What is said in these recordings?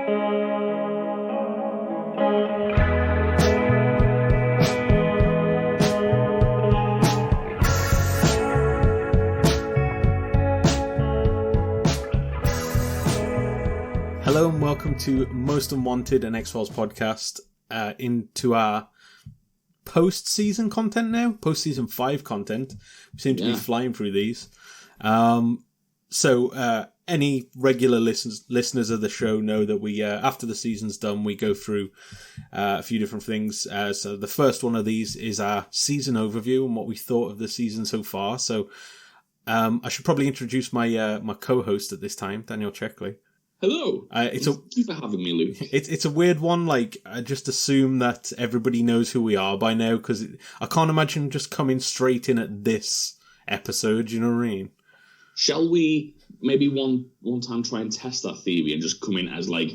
Hello and welcome to Most Unwanted, an X-Files podcast, into our post-season content now, post-season 5 content. We seem to be flying through these. So any regular listeners of the show know that we, after the season's done, we go through a few different things. So the first one of these is our season overview and what we thought of the season so far. So I should probably introduce my my co-host at this time, Daniel Checkley. Hello. Thank you for having me, Luke. It's a weird one. Like, I just assume that everybody knows who we are by now, because I can't imagine just coming straight in at this episode. You know what I mean? Shall we maybe one time try and test that theory and just come in as like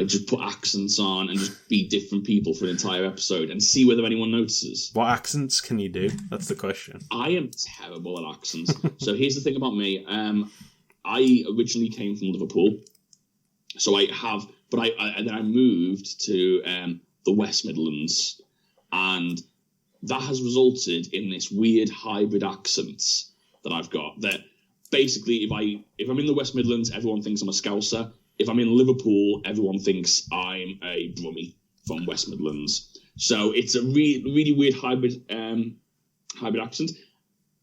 just put accents on and just be different people for an entire episode and see whether anyone notices? What accents can you do? That's the question. I am terrible at accents. So here's the thing about me. I originally came from Liverpool. So I have, but then I moved to the West Midlands, and that has resulted in this weird hybrid accent that I've got. That basically, if I'm in the West Midlands, everyone thinks I'm a Scouser. If I'm in Liverpool, everyone thinks I'm a Brummie from West Midlands. So it's a really weird hybrid accent.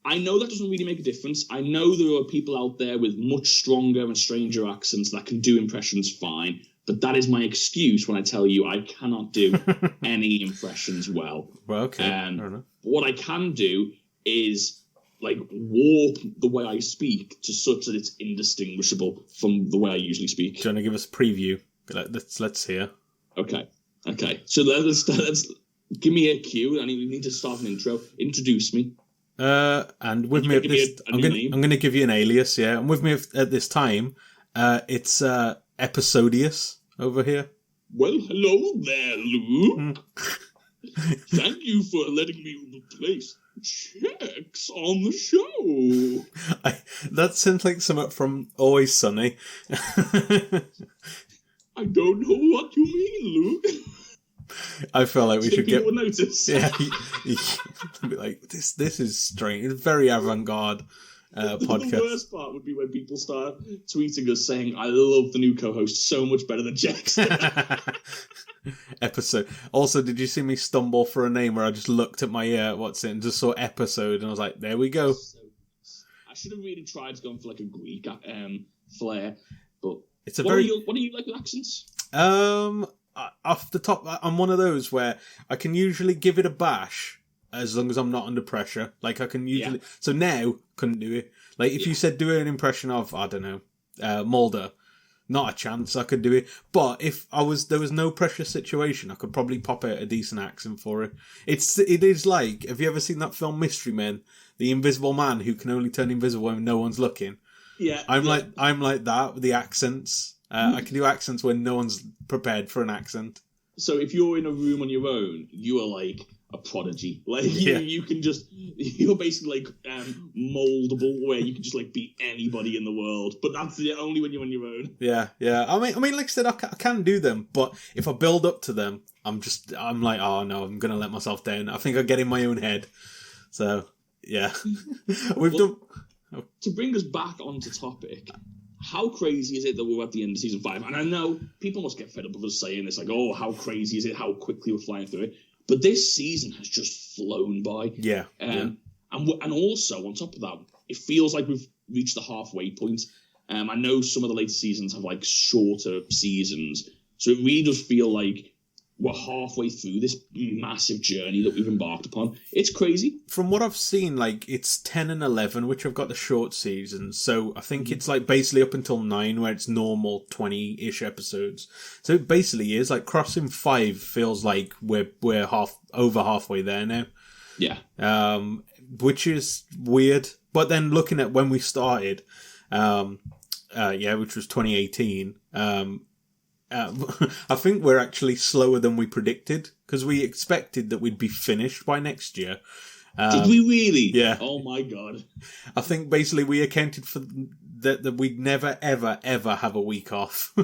I know that doesn't really make a difference. I know there are people out there with much stronger and stranger accents that can do impressions fine, but that is my excuse when I tell you I cannot do any impressions well. Well, okay. I don't know. What I can do is like warp the way I speak to such that it's indistinguishable from the way I usually speak. Do you want to give us a preview? Let's hear. Okay. So let's give me a cue. We need to start an intro. Introduce me. And with me at this, I'm going to give you an alias, yeah. And with me at this time, it's Episodius over here. Well, hello there, Lou. Thank you for letting me replace Checks on the show. That sounds like something from Always Sunny. I don't know what you mean, Luke. I feel like we should get. People notice. Yeah, be like this. This is strange. It's very avant-garde podcast. The worst part would be when people start tweeting us saying, "I love the new co-host so much better than Jax." Episode. Also, did you see me stumble for a name where I just looked at my and just saw episode and I was like, "There we go." I should have really tried to go for like a Greek flair, but it's a what are you like with accents? Off the top, I'm one of those where I can usually give it a bash as long as I'm not under pressure. Like, I can usually... Yeah. So now, couldn't do it. Like, if you said do an impression of, I don't know, Mulder, not a chance I could do it. But if there was no pressure situation, I could probably pop out a decent accent for it. It is like, have you ever seen that film Mystery Men? The invisible man who can only turn invisible when no one's looking. Yeah. I'm like that with the accents. I can do accents when no one's prepared for an accent. So if you're in a room on your own, you are like a prodigy. Like you can just, you're basically like moldable, where you can just like be anybody in the world. But that's only when you're on your own. Yeah. I mean, like I said, I can do them, but if I build up to them, I'm like, oh no, I'm gonna let myself down. I think I get in my own head. So yeah, To bring us back onto topic. How crazy is it that we're at the end of season 5? And I know people must get fed up of us saying this, like, oh, how crazy is it, how quickly we're flying through it. But this season has just flown by. Yeah. And also, on top of that, it feels like we've reached the halfway point. I know some of the later seasons have, like, shorter seasons. So it really does feel like we're halfway through this massive journey that we've embarked upon. It's crazy. From what I've seen, like, it's 10 and 11, which have got the short seasons. So I think it's, like, basically up until 9, where it's normal 20-ish episodes. So it basically is, like, crossing 5 feels like we're over halfway there now. Yeah. Which is weird. But then looking at when we started, which was 2018, I think we're actually slower than we predicted, because we expected that we'd be finished by next year. Did we really? Yeah. Oh my god. I think basically we accounted for that we'd never, ever, ever have a week off.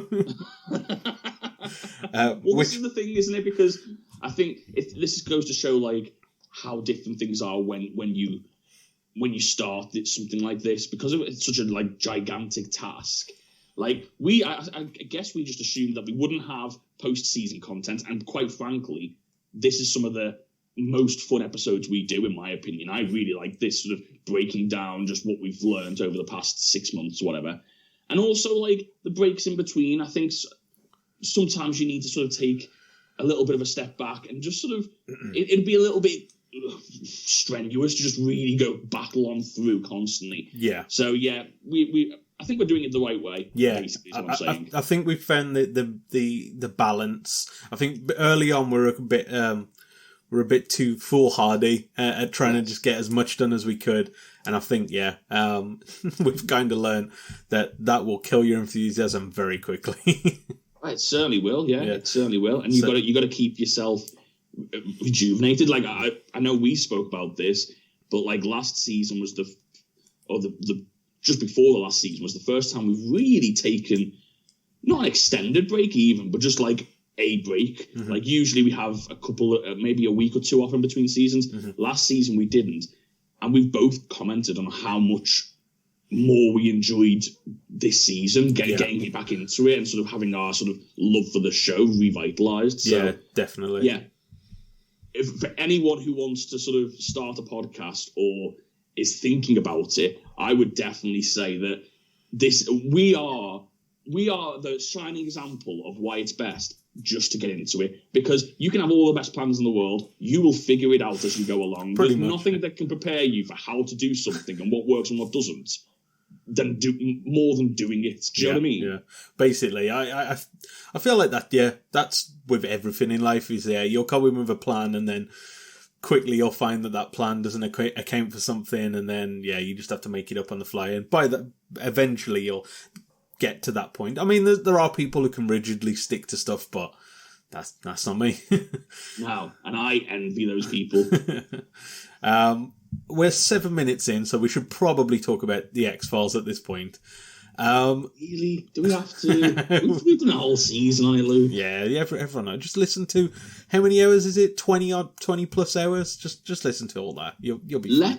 This is the thing, isn't it? Because I think this goes to show like how different things are when you start something like this, because it's such a like gigantic task. Like I guess we just assumed that we wouldn't have post-season content, and quite frankly, this is some of the most fun episodes we do, in my opinion. I really like this sort of breaking down just what we've learned over the past 6 months, or whatever. And also, like, the breaks in between. I think sometimes you need to sort of take a little bit of a step back and just sort of, it'd be a little bit strenuous to just really go battle on through constantly. Yeah. So, yeah, I think we're doing it the right way. Yeah, basically, is what I'm saying. I think we've found the balance. I think early on we're a bit too foolhardy at trying to just get as much done as we could. And I think, we've kind of learned that will kill your enthusiasm very quickly. It certainly will, yeah. It certainly will. And you got to keep yourself rejuvenated. Like, I know we spoke about this, but like last season was the just before the last season was the first time we've really taken, not an extended break even, but just like a break. Mm-hmm. Like usually we have a couple of, maybe a week or two off in between seasons. Mm-hmm. Last season we didn't. And we've both commented on how much more we enjoyed this season, getting back into it and sort of having our sort of love for the show revitalized. So, yeah, definitely. Yeah. If for anyone who wants to sort of start a podcast or is thinking about it, I would definitely say that we are the shining example of why it's best just to get into it, because you can have all the best plans in the world, you will figure it out as you go along. There's nothing that can prepare you for how to do something and what works and what doesn't more than doing it. Do you know what I mean? Yeah. Basically, I feel like that. Yeah, that's with everything in life. Is you'll come in with a plan, and then quickly you'll find that plan doesn't account for something, and then you just have to make it up on the fly. And by that, eventually you'll get to that point. I mean, there are people who can rigidly stick to stuff, but that's not me. No, and I envy those people. We're 7 minutes in, so we should probably talk about the X-Files at this point. Really? Do we have to? We've done a whole season on it, Lou. Yeah, everyone. Just listen to, how many hours is it? 20 plus hours? Just listen to all that. You'll be fine.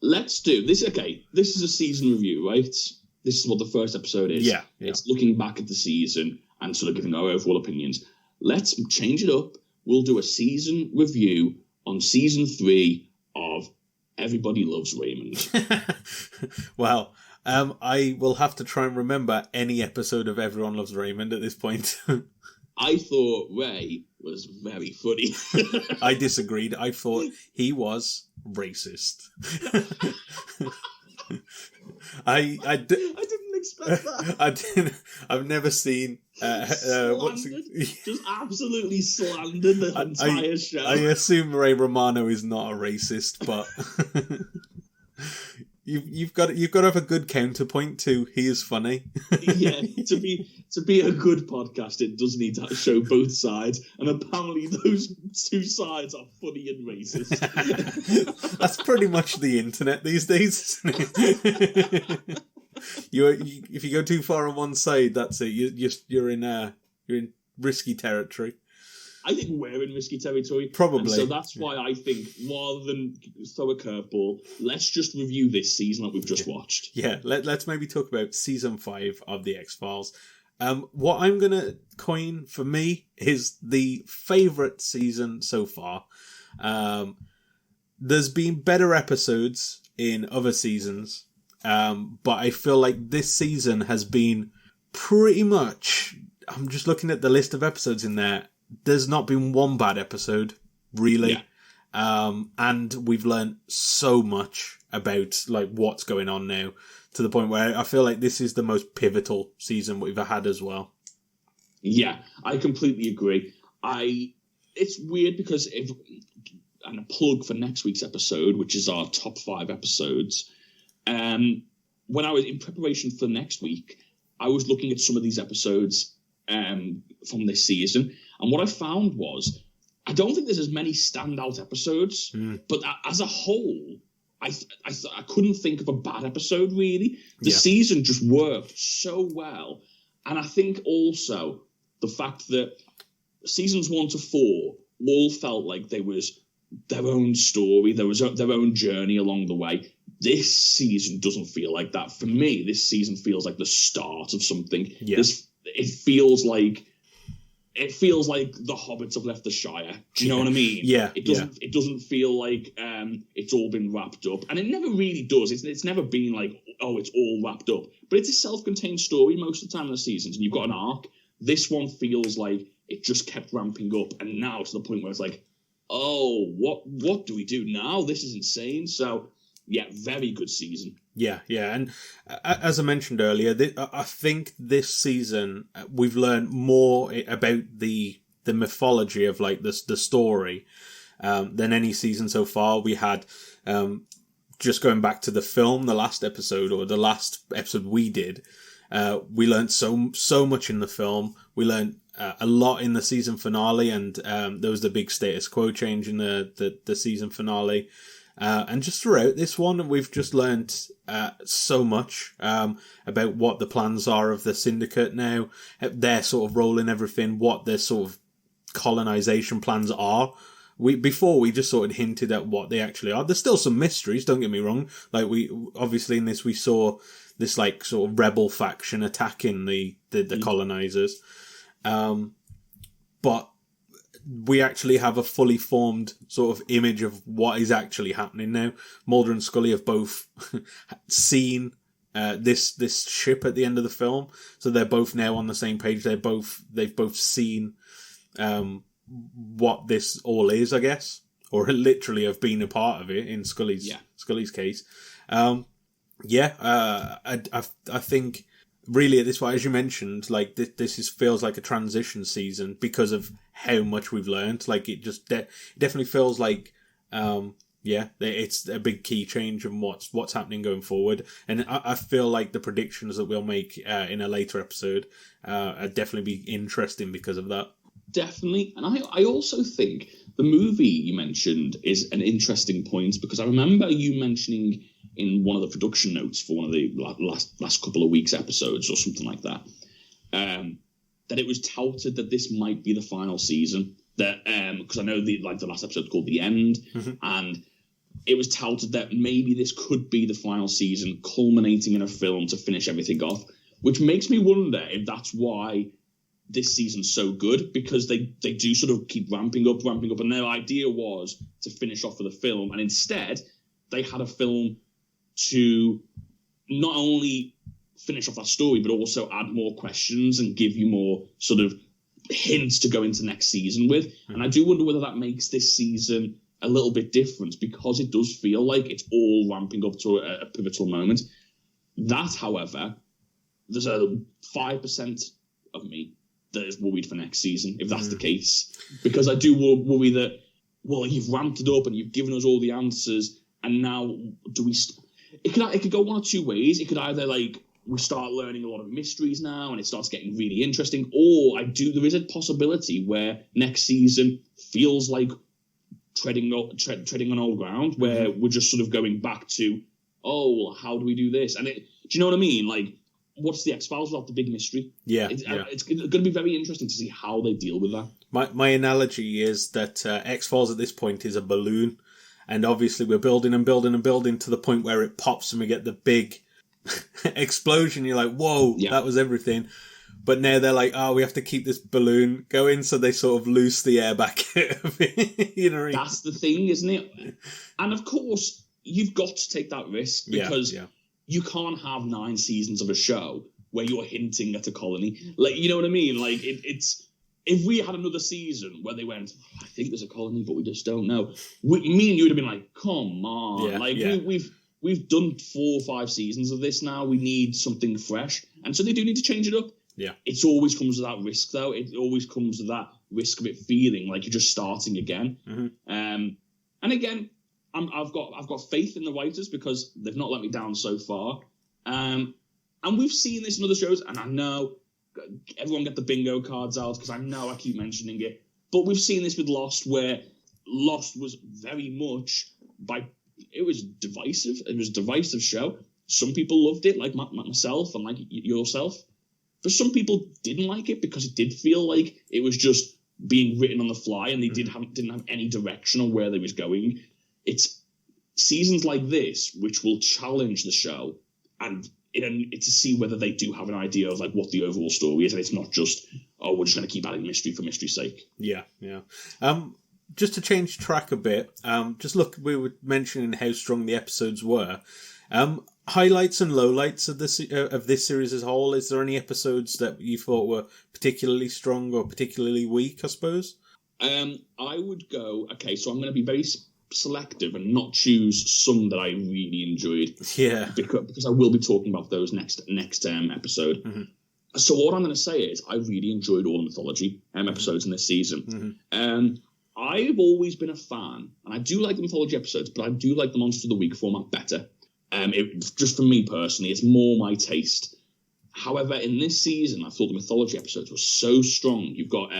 Let's do this. Okay, this is a season review, right? This is what the first episode is. Yeah. It's looking back at the season and sort of giving our overall opinions. Let's change it up. We'll do a season review on season 3 of Everybody Loves Raymond. Well, I will have to try and remember any episode of Everyone Loves Raymond at this point. I thought Ray was very funny. I disagreed. I thought he was racist. I didn't expect that. I've never seen. Just absolutely slandered the entire show. I assume Ray Romano is not a racist, but you've got to have a good counterpoint to he is funny. Yeah, to be a good podcast, it does need to show both sides, and apparently those two sides are funny and racist. That's pretty much the internet these days. If you go too far on one side, that's it. You're in risky territory. I think we're in risky territory. Probably. And so that's why I think, rather than throw a curveball, let's just review this season that we've just watched. Yeah, let's maybe talk about season 5 of The X-Files. What I'm going to coin for me is the favourite season so far. There's been better episodes in other seasons, but I feel like this season has been pretty much... I'm just looking at the list of episodes in there. There's not been one bad episode, really. Yeah. And we've learned so much about like what's going on now, to the point where I feel like this is the most pivotal season we've ever had as well. Yeah, I completely agree. It's weird because and a plug for next week's episode, which is our top 5 episodes. When I was in preparation for next week, I was looking at some of these episodes from this season. And what I found was, I don't think there's as many standout episodes, but as a whole, I couldn't think of a bad episode, really. The season just worked so well. And I think also the fact that seasons 1 to 4 all felt like there was their own story, there was their own journey along the way. This season doesn't feel like that. For me, this season feels like the start of something. Yeah. It feels like the hobbits have left the Shire. Do you know what I mean? Yeah. It doesn't feel like it's all been wrapped up, and it never really does. It's never been like, oh, it's all wrapped up. But it's a self-contained story most of the time in the seasons, and you've got an arc. This one feels like it just kept ramping up, and now to the point where it's like, oh, what do we do now? This is insane. So, yeah, very good season. Yeah, and as I mentioned earlier, I think this season we've learned more about the mythology of like the story than any season so far. We had just going back to the film, the last episode we did. We learned so much in the film. We learned a lot in the season finale, and there was the big status quo change in the season finale. And just throughout this one, we've just learned so much about what the plans are of the Syndicate now, their sort of role in everything, what their sort of colonization plans are. Before we just sort of hinted at what they actually are. There's still some mysteries, don't get me wrong. Like obviously in this we saw this like sort of rebel faction attacking the colonizers. But we actually have a fully formed sort of image of what is actually happening now. Mulder and Scully have both seen this ship at the end of the film, so they're both now on the same page. They've both seen what this all is, I guess, or literally have been a part of it in Scully's case. I think. Really, at this point, as you mentioned, like this feels like a transition season because of how much we've learned. Like it just definitely feels like, it's a big key change in what's happening going forward. And I feel like the predictions that we'll make in a later episode are definitely be interesting because of that. Definitely, and I also think the movie you mentioned is an interesting point because I remember you mentioning in one of the production notes for one of the last couple of weeks episodes or something like that, that it was touted that this might be the final season. That because I know the last episode called The End, and it was touted that maybe this could be the final season, culminating in a film to finish everything off. Which makes me wonder if that's why this season's so good, because they do sort of keep ramping up, and their idea was to finish off with a film, and instead they had a film to not only finish off that story, but also add more questions and give you more sort of hints to go into next season with. And I do wonder whether that makes this season a little bit different, because it does feel like it's all ramping up to a pivotal moment. That, however, there's a 5% of me that is worried for next season, if that's the case. Because I do worry that, well, you've ramped it up and you've given us all the answers, and now do we... It could go one or two ways. It could either, like, we start learning a lot of mysteries now and it starts getting really interesting, or there is a possibility where next season feels like treading on old ground, where we're just sort of going back to, oh, well, how do we do this? And do you know what I mean? Like, what's the X-Files without the big mystery? It's going to be very interesting to see how they deal with that. My analogy is that X-Files at this point is a balloon, and obviously we're building and building and building to the point where it pops and we get the big explosion. You're like, whoa, that was everything. But now they're like, we have to keep this balloon going, so they sort of loose the air back out of it. You know what I mean? That's the thing, isn't it? And of course, you've got to take that risk, because you can't have 9 seasons of a show where you're hinting at a colony. Like, you know what I mean? Like, it's... If we had another season where they went, I think there's a colony, but we just don't know. Me and you would have been like, come on. We've done 4 or 5 seasons of this now. We need something fresh. And so they do need to change it up. Yeah. It always comes with that risk, though. It always comes with that risk of it feeling like you're just starting again. And again, I've got faith in the writers, because they've not let me down so far. And we've seen this in other shows, and I know everyone get the bingo cards out, because I know I keep mentioning it. But we've seen this with Lost, where Lost was very much it was divisive. It was a divisive show. Some people loved it, like myself and like yourself. But some people didn't like it because it did feel like it was just being written on the fly, and they didn't have any direction on where they was going. It's seasons like this which will challenge the show and to see whether they do have an idea of like what the overall story is, and it's not just, oh, we're just going to keep adding mystery for mystery's sake. Yeah. Just to change track a bit, we were mentioning how strong the episodes were. Highlights and lowlights of this series as a whole. Is there any episodes that you thought were particularly strong or particularly weak, I suppose? I would go, okay, so I'm going to be very selective and not choose some that I really enjoyed. Yeah. Because I will be talking about those next episode. Mm-hmm. So what I'm going to say is I really enjoyed all the mythology episodes in this season. Mm-hmm. I've always been a fan, and I do like the mythology episodes, but I do like the Monster of the Week format better. Just for me personally, it's more my taste. However, in this season, I thought the mythology episodes were so strong. You've got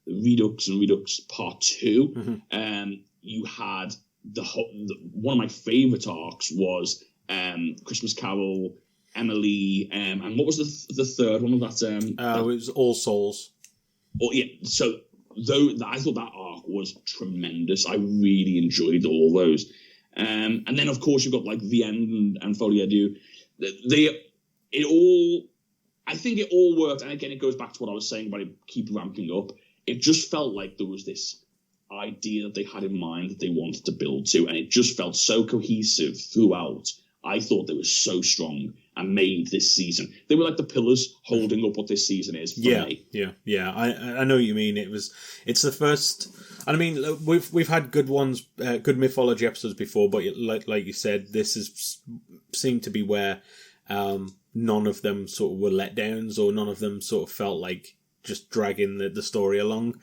Redux and Redux Part 2. Mm-hmm. You had one of my favourite arcs was Christmas Carol, Emily, and what was the third one of that? It was All Souls. Oh yeah, so I thought that arc was tremendous. I really enjoyed all those. And then, of course, you've got like The End and Folie à Deux. I think it all worked. And again, it goes back to what I was saying about it keep ramping up. It just felt like there was this idea that they had in mind that they wanted to build to, and it just felt so cohesive throughout. I thought they were so strong and made this season. They were like the pillars holding up what this season is for me. Yeah. I know what you mean. It's the first. I mean, we've had good ones, good mythology episodes before, but like you said, this seemed to be where none of them sort of were letdowns, or none of them sort of felt like just dragging the story along.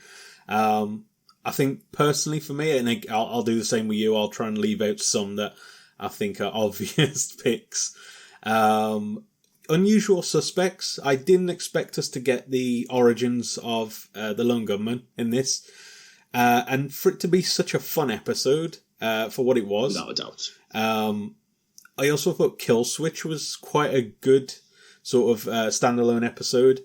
I think personally for me, and I'll do the same with you. I'll try and leave out some that I think are obvious picks. Unusual Suspects. I didn't expect us to get the origins of the Lone Gunman in this. And for it to be such a fun episode for what it was. Without a doubt. I also thought Kill Switch was quite a good sort of standalone episode.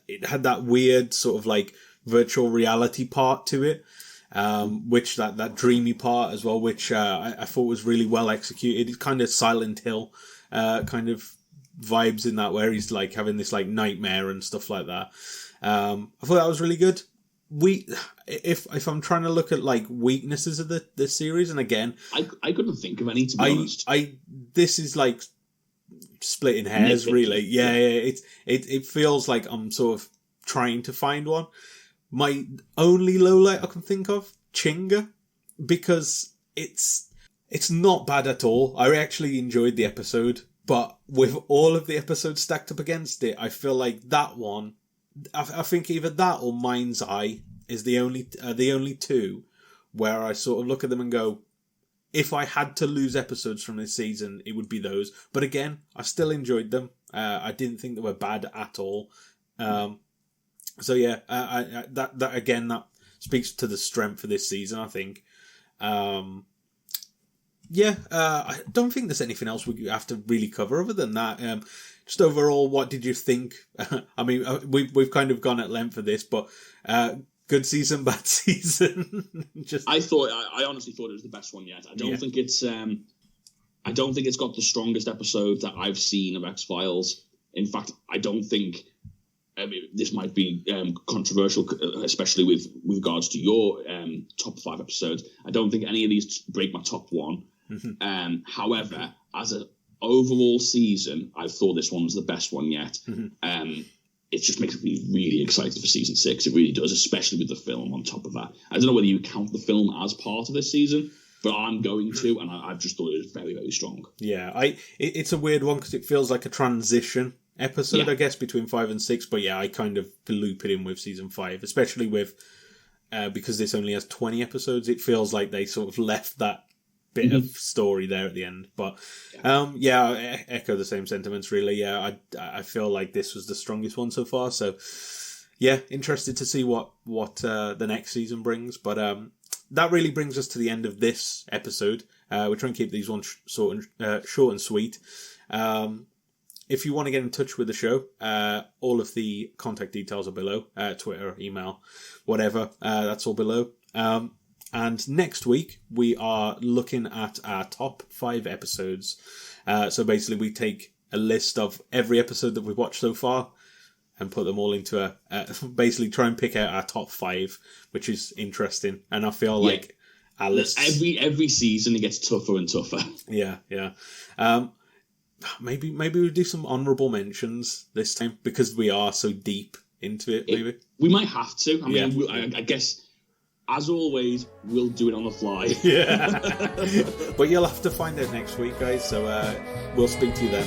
It had that weird sort of like virtual reality part to it. Which that dreamy part as well, which I thought was really well executed. It's kind of Silent Hill kind of vibes in that, where he's like having this like nightmare and stuff like that. I thought that was really good. If I'm trying to look at like weaknesses of the series, and again, I couldn't think of any, to be honest. This is like splitting hairs, really. Yeah. It feels like I'm sort of trying to find one. My only lowlight I can think of, Chinga, because it's not bad at all. I actually enjoyed the episode, but with all of the episodes stacked up against it, I feel like that one, I think either that or Mind's Eye is the only two where I sort of look at them and go, if I had to lose episodes from this season, it would be those. But again, I still enjoyed them. I didn't think they were bad at all. So yeah, that again, that speaks to the strength of this season, I think. I don't think there's anything else we have to really cover other than that. Just overall, what did you think? I mean, we've kind of gone at length for this, but good season, bad season. I honestly thought it was the best one yet. I don't think it's got the strongest episode that I've seen of X-Files. In fact, I don't think. This might be controversial, especially with regards to your top 5 episodes. I don't think any of these break my top 1. Mm-hmm. However, as an overall season, I thought this one was the best one yet. Mm-hmm. It just makes me really excited for season 6. It really does, especially with the film on top of that. I don't know whether you count the film as part of this season, but I'm going to, and I've just thought it was very, very strong. Yeah, it's a weird one because it feels like a transition episode, I guess, between 5 and 6, but yeah, I kind of loop it in with season 5, especially with because this only has 20 episodes. It feels like they sort of left that bit of story there at the end. But I echo the same sentiments, really. Yeah, I feel like this was the strongest one so far. So yeah, interested to see what the next season brings. But that really brings us to the end of this episode. We're trying to keep these ones short and sweet. if you want to get in touch with the show, all of the contact details are below. Twitter, email, whatever. That's all below. And next week, we are looking at our top 5 episodes. So basically, we take a list of every episode that we've watched so far and put them all into basically try and pick out our top 5, which is interesting. And I feel like our list... Every season, it gets tougher and tougher. Yeah. Maybe we'll do some honourable mentions this time, because we are so deep into it, maybe. We might have to. I mean, I guess... As always, we'll do it on the fly. Yeah. But you'll have to find out next week, guys. So we'll speak to you then.